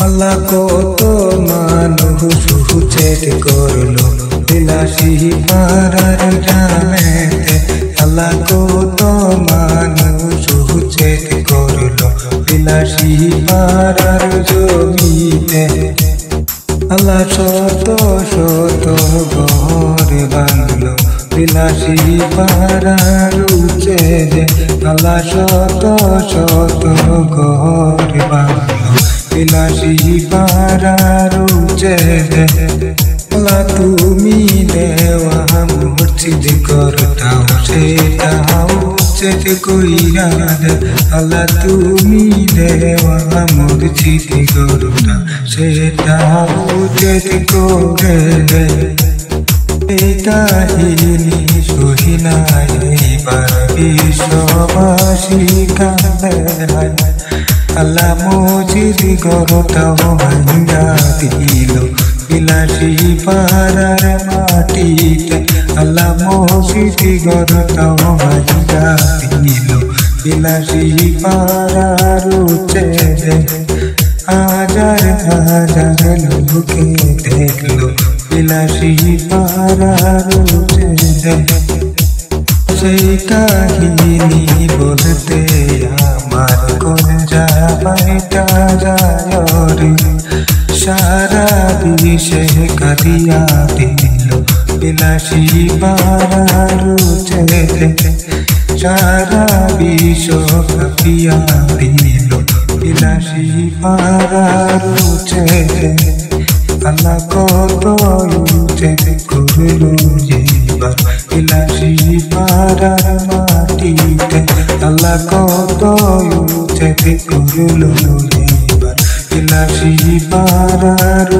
আল্লাহ কত মানুষ হুচেট করলো বিলাসী পাড়ার গ্রামেতে। আল্লাহ কত মানুষ হুচেট করলো বিলাসী পাড়ার জমিতে। আল্লাহ শত শত ঘর বাংলো বিলাসী পাড়ার উচে যে। আল্লাহ শত শত ঘর বাংলো বিলাসী পাড়ার উচে যে। আল্লাহ তুমি দেওয়া মসজিদ করতাও সেটাও উচেট কইরা দে। আল্লাহ তুমি দেওয়া মসজিদ করতা সেটাও উচেট করে দে। এই কাহিনী সহিনা এইবার বিশ্ববাসী কান্দে হায়। আল্লাহ মসজিদ করতাও ভাঙ্গা দিল বিলাসী পাড়ার মাটিতে। আল্লাহ মসজিদ করতাও ভাঙ্গা দিল বিলাসী পাড়ার উচে যে। হাজার হাজার লোকে দেখলো বিলাসী পাড়ার উচে যে। সেই কাহিনী বলতে আমার কলজা বাইটা যায় রে। সারা বিশ্বে কাঁদিয়া দিল বিলাসী পাড়ার উচে যে। সারা বিশ্ব কাঁদিয়া দিল বিলাসী পাড়ার উচে যে। আল্লাহ কত উচেট করলো এবার বিলাসী পাড়ার মাটিতে। আল্লাহ কত উচেট করলো এবার বিলাসী পাড়ার